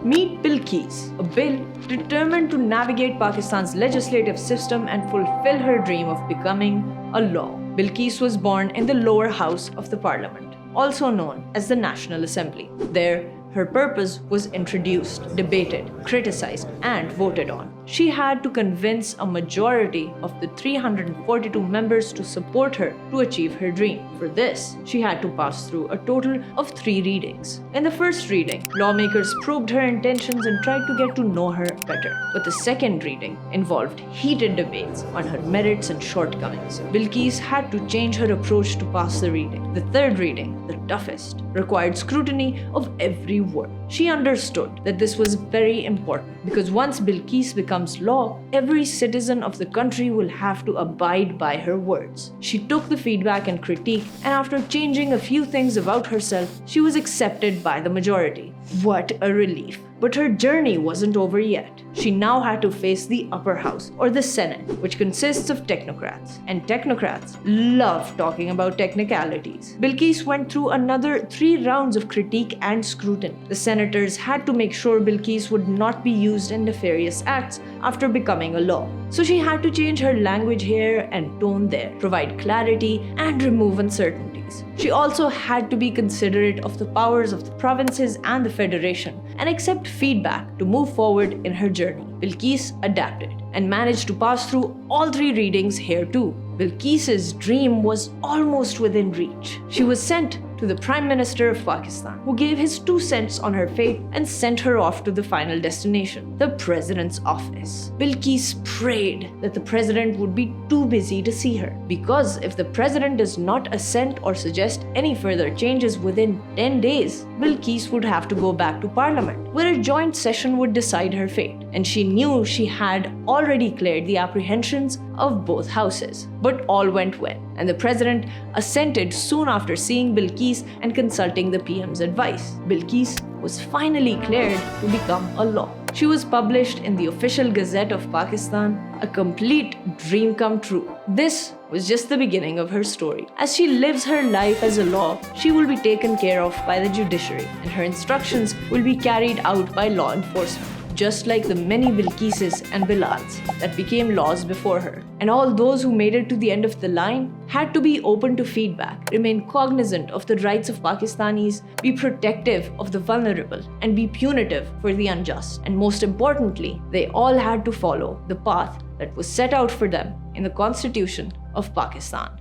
Meet Billqees, a bill determined to navigate Pakistan's legislative system and fulfill her dream of becoming a law. Billqees was born in the lower house of the parliament, also known as the National Assembly. There, her purpose was introduced, debated, criticized, and voted on. She had to convince a majority of the 342 members to support her to achieve her dream. For this, she had to pass through a total of 3 readings. In the first reading, lawmakers probed her intentions and tried to get to know her better. But the second reading involved heated debates on her merits and shortcomings. Billqees had to change her approach to pass the reading. The third reading, the toughest, required scrutiny of every word. She understood that this was very important because once Billqees becomes law, every citizen of the country will have to abide by her words. She took the feedback and critique, and after changing a few things about herself, she was accepted by the majority. What a relief! But her journey wasn't over yet. She now had to face the upper house, or the Senate, which consists of technocrats. And technocrats love talking about technicalities. Billqees went through another 3 rounds of critique and scrutiny. The senators had to make sure Billqees would not be used in nefarious acts after becoming a law. So she had to change her language here and tone there, provide clarity, and remove uncertainties. She also had to be considerate of the powers of the provinces and the federation and accept feedback to move forward in her journey. Billqees adapted and managed to pass through all 3 readings here too. Billqees' dream was almost within reach. She was sent to the Prime Minister of Pakistan, who gave his 2 cents on her fate and sent her off to the final destination, the President's office. Billqees prayed that the President would be too busy to see her, because if the President does not assent or suggest any further changes within 10 days, Billqees would have to go back to Parliament, where a joint session would decide her fate. And she knew she had already cleared the apprehensions of both houses. But all went well, and the President assented soon after seeing Billqees and consulting the PM's advice. Billqees was finally cleared to become a law. She was published in the official Gazette of Pakistan, a complete dream come true. This was just the beginning of her story. As she lives her life as a law, she will be taken care of by the judiciary, and her instructions will be carried out by law enforcement, just like the many Billqeeses and Bilals that became laws before her. And all those who made it to the end of the line had to be open to feedback, remain cognizant of the rights of Pakistanis, be protective of the vulnerable, and be punitive for the unjust. And most importantly, they all had to follow the path that was set out for them in the Constitution of Pakistan.